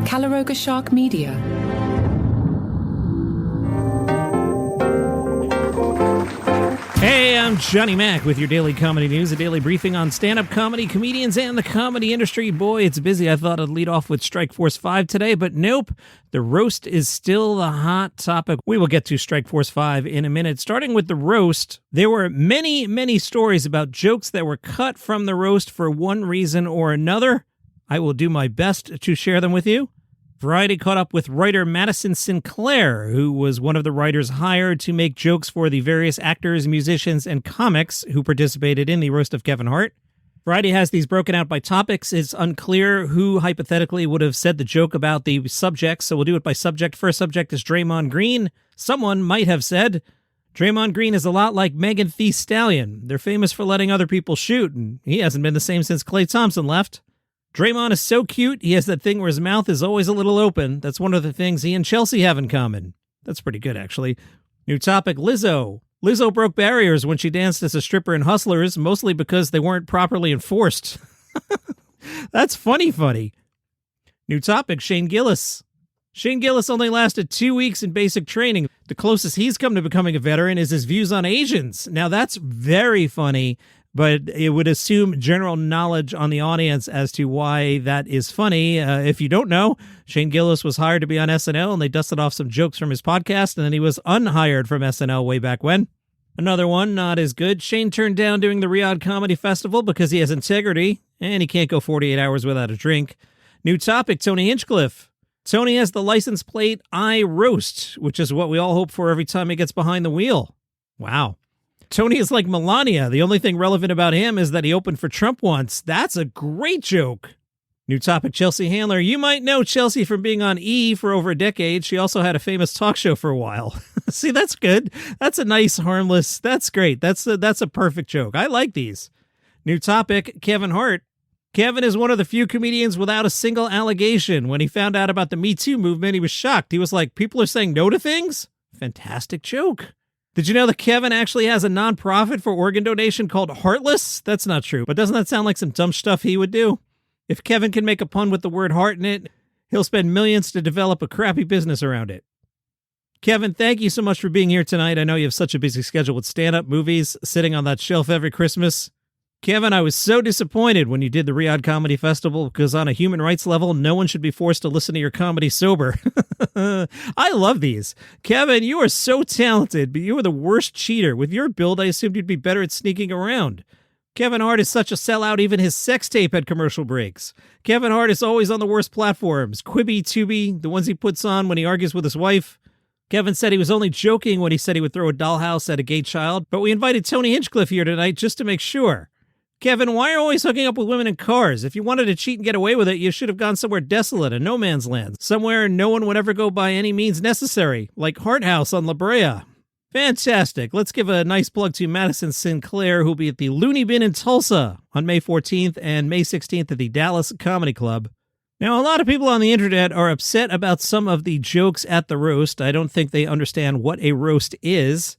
Calaroga Shark Media. Hey, I'm Johnny Mac with your daily comedy news, a daily briefing on stand-up comedy, comedians, and the comedy industry. Boy, it's busy. I thought I'd lead off with Strike Force 5 today, but nope. The roast is still the hot topic. We will get to Strike Force 5 in a minute. Starting with the roast, there were many stories about jokes that were cut from the roast for one reason or another. I will do my best to share them with you. Variety caught up with writer Madison Sinclair, who was one of the writers hired to make jokes for the various actors, musicians, and comics who participated in the Roast of Kevin Hart. Variety has these broken out by topics. It's unclear who hypothetically would have said the joke about the subject, so we'll do it by subject. First subject is Draymond Green. Someone might have said, Draymond Green is a lot like Megan Thee Stallion. They're famous for letting other people shoot, and he hasn't been the same since Klay Thompson left. Draymond is so cute, he has that thing where his mouth is always a little open. That's one of the things he and Chelsea have in common. That's pretty good, actually. New topic, Lizzo. Lizzo broke barriers when she danced as a stripper in Hustlers, mostly because they weren't properly enforced. That's funny. New topic, Shane Gillis. Shane Gillis only lasted 2 weeks in basic training. The closest he's come to becoming a veteran is his views on Asians. Now, that's very funny. But it would assume general knowledge on the audience as to why that is funny. If you don't know, Shane Gillis was hired to be on SNL, and they dusted off some jokes from his podcast, and then he was unhired from SNL way back when. Another one, not as good. Shane turned down doing the Riyadh Comedy Festival because he has integrity, and he can't go 48 hours without a drink. New topic, Tony Hinchcliffe. Tony has the license plate I roast, which is what we all hope for every time he gets behind the wheel. Wow. Tony is like Melania. The only thing relevant about him is that he opened for Trump once. That's a great joke. New topic, Chelsea Handler. You might know Chelsea from being on E! For over a decade. She also had a famous talk show for a while. See, that's good. That's a nice, harmless, that's great. That's a perfect joke. I like these. New topic, Kevin Hart. Kevin is one of the few comedians without a single allegation. When he found out about the Me Too movement, he was shocked. He was like, people are saying no to things? Fantastic joke. Did you know that Kevin actually has a nonprofit for organ donation called Heartless? That's not true, but doesn't that sound like some dumb stuff he would do? If Kevin can make a pun with the word heart in it, he'll spend millions to develop a crappy business around it. Kevin, thank you so much for being here tonight. I know you have such a busy schedule with stand-up, movies, sitting on that shelf every Christmas. Kevin, I was so disappointed when you did the Riyadh Comedy Festival because on a human rights level, no one should be forced to listen to your comedy sober. I love these. Kevin, you are so talented, but you are the worst cheater. With your build, I assumed you'd be better at sneaking around. Kevin Hart is such a sellout, even his sex tape had commercial breaks. Kevin Hart is always on the worst platforms. Quibi, Tubi, the ones he puts on when he argues with his wife. Kevin said he was only joking when he said he would throw a dollhouse at a gay child, but we invited Tony Hinchcliffe here tonight just to make sure. Kevin, why are you always hooking up with women in cars? If you wanted to cheat and get away with it, you should have gone somewhere desolate, a no man's land, somewhere no one would ever go by any means necessary, like Hart House on La Brea. Fantastic. Let's give a nice plug to Madison Sinclair, who'll be at the Looney Bin in Tulsa on May 14th and May 16th at the Dallas Comedy Club. Now, a lot of people on the internet are upset about some of the jokes at the roast. I don't think they understand what a roast is.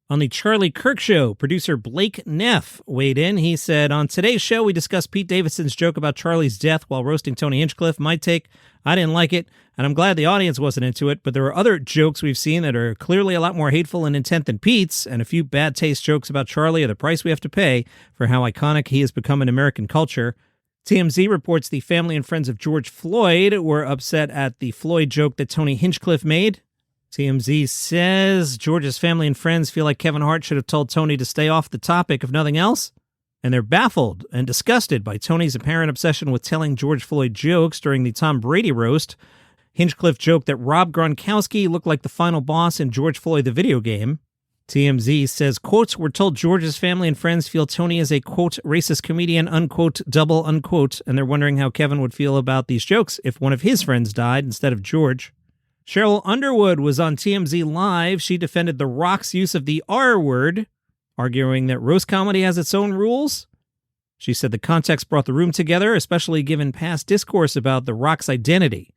On the Charlie Kirk Show, producer Blake Neff weighed in. He said, on today's show, we discussed Pete Davidson's joke about Charlie's death while roasting Tony Hinchcliffe. My take, I didn't like it, and I'm glad the audience wasn't into it, but there are other jokes we've seen that are clearly a lot more hateful in intent than Pete's, and a few bad taste jokes about Charlie are the price we have to pay for how iconic he has become in American culture. TMZ reports the family and friends of George Floyd were upset at the Floyd joke that Tony Hinchcliffe made. TMZ says George's family and friends feel like Kevin Hart should have told Tony to stay off the topic if nothing else, and they're baffled and disgusted by Tony's apparent obsession with telling George Floyd jokes during the Tom Brady roast. Hinchcliffe joked that Rob Gronkowski looked like the final boss in George Floyd the video game. TMZ says, quote, we're told George's family and friends feel Tony is a, quote, racist comedian, unquote, double, unquote, and they're wondering how Kevin would feel about these jokes if one of his friends died instead of George. Sheryl Underwood was on TMZ Live. She defended The Rock's use of the R word, arguing that roast comedy has its own rules. She said the context brought the room together, especially given past discourse about The Rock's identity.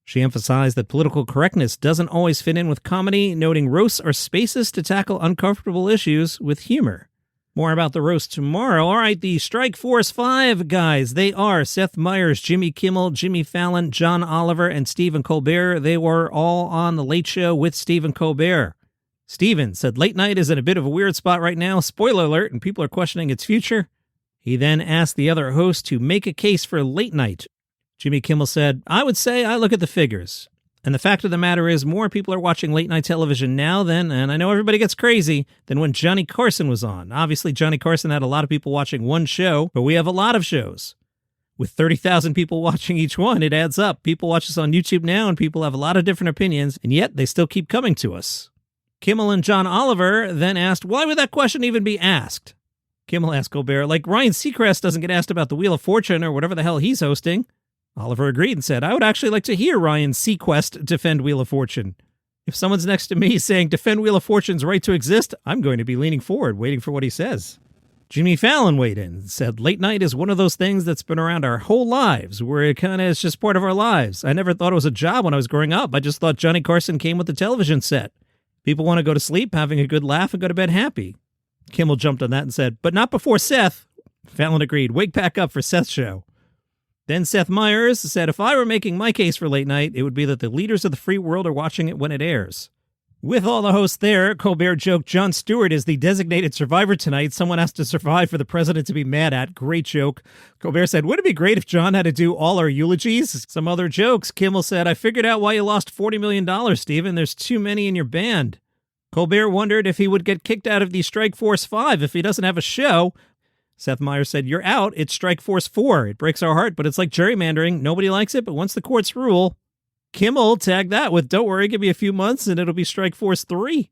She emphasized that political correctness doesn't always fit in with comedy, noting roasts are spaces to tackle uncomfortable issues with humor. More about the roast tomorrow. All right, the Strike Force 5 guys. They are Seth Meyers, Jimmy Kimmel, Jimmy Fallon, John Oliver, and Stephen Colbert. They were all on The Late Show with Stephen Colbert. Stephen said late night is in a bit of a weird spot right now. Spoiler alert, and people are questioning its future. He then asked the other host to make a case for late night. Jimmy Kimmel said, I would say I look at the figures. And the fact of the matter is more people are watching late night television now than, and I know everybody gets crazy, than when Johnny Carson was on. Obviously, Johnny Carson had a lot of people watching one show, but we have a lot of shows. With 30,000 people watching each one, it adds up. People watch us on YouTube now, and people have a lot of different opinions, and yet they still keep coming to us. Kimmel and John Oliver then asked, why would that question even be asked? Kimmel asked Colbert, like Ryan Seacrest doesn't get asked about the Wheel of Fortune or whatever the hell he's hosting. Oliver agreed and said, I would actually like to hear Ryan Seacrest defend Wheel of Fortune. If someone's next to me saying defend Wheel of Fortune's right to exist, I'm going to be leaning forward, waiting for what he says. Jimmy Fallon weighed in and said, late night is one of those things that's been around our whole lives, where it kind of is just part of our lives. I never thought it was a job when I was growing up. I just thought Johnny Carson came with the television set. People want to go to sleep, having a good laugh, and go to bed happy. Kimmel jumped on that and said, but not before Seth. Fallon agreed, wake back up for Seth's show. Then Seth Meyers said, if I were making my case for late night, it would be that the leaders of the free world are watching it when it airs. With all the hosts there, Colbert joked, Jon Stewart is the designated survivor tonight. Someone has to survive for the president to be mad at. Great joke. Colbert said, wouldn't it be great if John had to do all our eulogies? Some other jokes. Kimmel said, I figured out why you lost $40 million, Stephen. There's too many in your band. Colbert wondered if he would get kicked out of the Strike Force 5 if he doesn't have a show. Seth Meyers said, you're out. It's Strike Force 4. It breaks our heart, but it's like gerrymandering. Nobody likes it, but once the courts rule. Kimmel tagged that with, don't worry, give me a few months and it'll be Strike Force 3.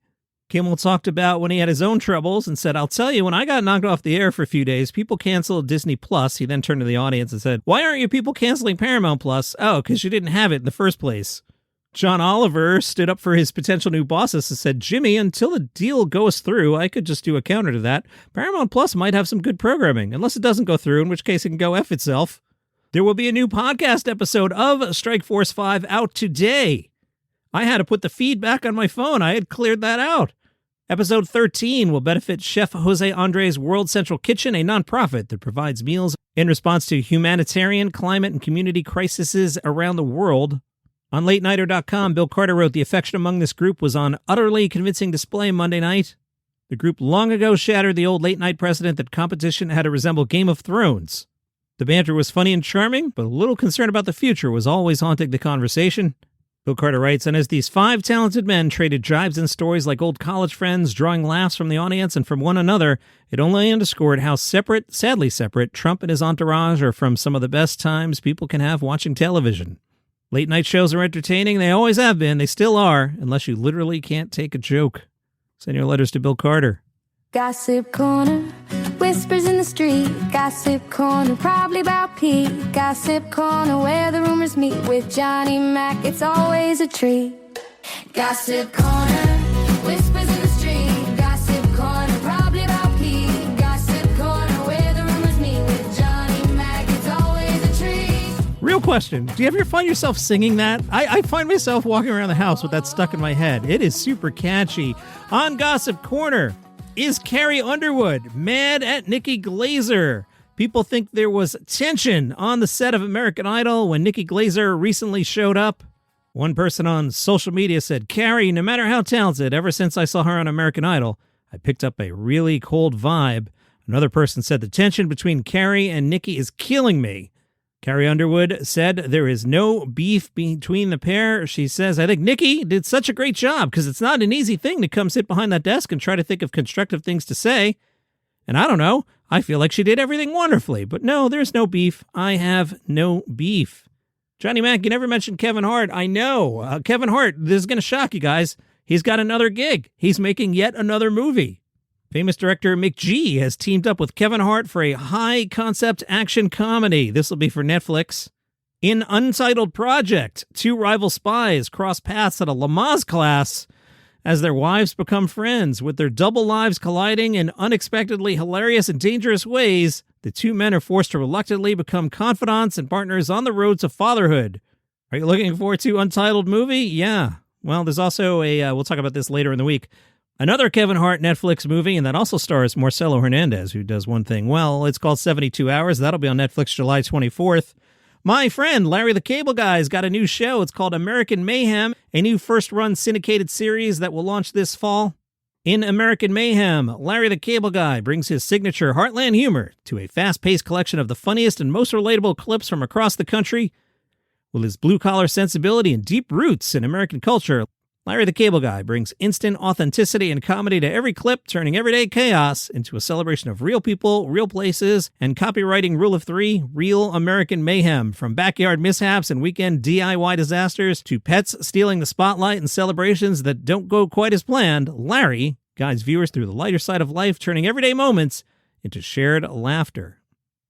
Kimmel talked about when he had his own troubles and said, I'll tell you, when I got knocked off the air for a few days, people canceled Disney Plus. He then turned to the audience and said, why aren't you people canceling Paramount Plus? Oh, because you didn't have it in the first place. John Oliver stood up for his potential new bosses and said, Jimmy, until the deal goes through, I could just do a counter to that. Paramount Plus might have some good programming, unless it doesn't go through, in which case it can go F itself. There will be a new podcast episode of Strike Force 5 out today. I had to put the feed back on my phone. I had cleared that out. Episode 13 will benefit Chef Jose Andres' World Central Kitchen, a nonprofit that provides meals in response to humanitarian, climate, and community crises around the world. On LateNighter.com, Bill Carter wrote, the affection among this group was on utterly convincing display Monday night. The group long ago shattered the old late-night precedent that competition had to resemble Game of Thrones. The banter was funny and charming, but a little concern about the future was always haunting the conversation. Bill Carter writes, and as these 5 talented men traded jibes and stories like old college friends, drawing laughs from the audience and from one another, it only underscored how separate, sadly separate, Trump and his entourage are from some of the best times people can have watching television. Late night shows are entertaining. They always have been. They still are, unless you literally can't take a joke. Send your letters to Bill Carter. Gossip Corner, whispers in the street. Gossip Corner, probably about Pete. Gossip Corner, where the rumors meet. With Johnny Mac, it's always a treat. Gossip Corner, whispers in the street. Gossip Corner, probably about Pete. Gossip Corner, where the rumors meet. With Johnny Mac, it's always a treat. Real question. Do you ever find yourself singing that? I find myself walking around the house with that stuck in my head. It is super catchy. On Gossip Corner, is Carrie Underwood mad at Nikki Glaser? People think there was tension on the set of American Idol when Nikki Glaser recently showed up. One person on social media said, Carrie, no matter how talented, ever since I saw her on American Idol, I picked up a really cold vibe. Another person said the tension between Carrie and Nikki is killing me. Carrie Underwood said there is no beef between the pair. She says, I think Nikki did such a great job because it's not an easy thing to come sit behind that desk and try to think of constructive things to say. And I don't know, I feel like she did everything wonderfully. But no, there's no beef. I have no beef. Johnny Mac, you never mentioned Kevin Hart. I know. Kevin Hart, this is going to shock you guys. He's got another gig. He's making yet another movie. Famous director McG has teamed up with Kevin Hart for a high-concept action comedy. This will be for Netflix. In Untitled Project, 2 rival spies cross paths at a Lamaze class as their wives become friends. With their double lives colliding in unexpectedly hilarious and dangerous ways, the 2 men are forced to reluctantly become confidants and partners on the road to fatherhood. Are you looking forward to Untitled movie? Yeah. Well, there's also we'll talk about this later in the week, Another Kevin Hart Netflix movie, and that also stars Marcelo Hernandez, who does one thing well. It's called 72 Hours. That'll be on Netflix July 24th. My friend Larry the Cable Guy's got a new show. It's called American Mayhem, a new first-run syndicated series that will launch this fall. In American Mayhem, Larry the Cable Guy brings his signature Heartland humor to a fast-paced collection of the funniest and most relatable clips from across the country. With his blue-collar sensibility and deep roots in American culture, Larry the Cable Guy brings instant authenticity and comedy to every clip, turning everyday chaos into a celebration of real people, real places, and copywriting rule of three, real American mayhem. From backyard mishaps and weekend DIY disasters to pets stealing the spotlight and celebrations that don't go quite as planned, Larry guides viewers through the lighter side of life, turning everyday moments into shared laughter.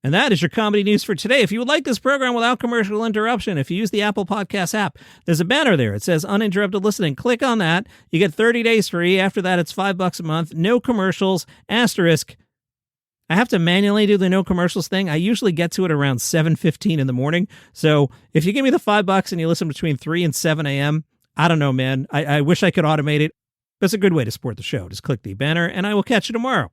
And that is your comedy news for today. If you would like this program without commercial interruption, if you use the Apple Podcasts app, there's a banner there. It says uninterrupted listening. Click on that. You get 30 days free. After that, it's $5 a month. No commercials. Asterisk. I have to manually do the no commercials thing. I usually get to it around 7:15 in the morning. So if you give me the $5 and you listen between 3 and 7 a.m., I don't know, man. I wish I could automate it. That's a good way to support the show. Just click the banner, and I will catch you tomorrow.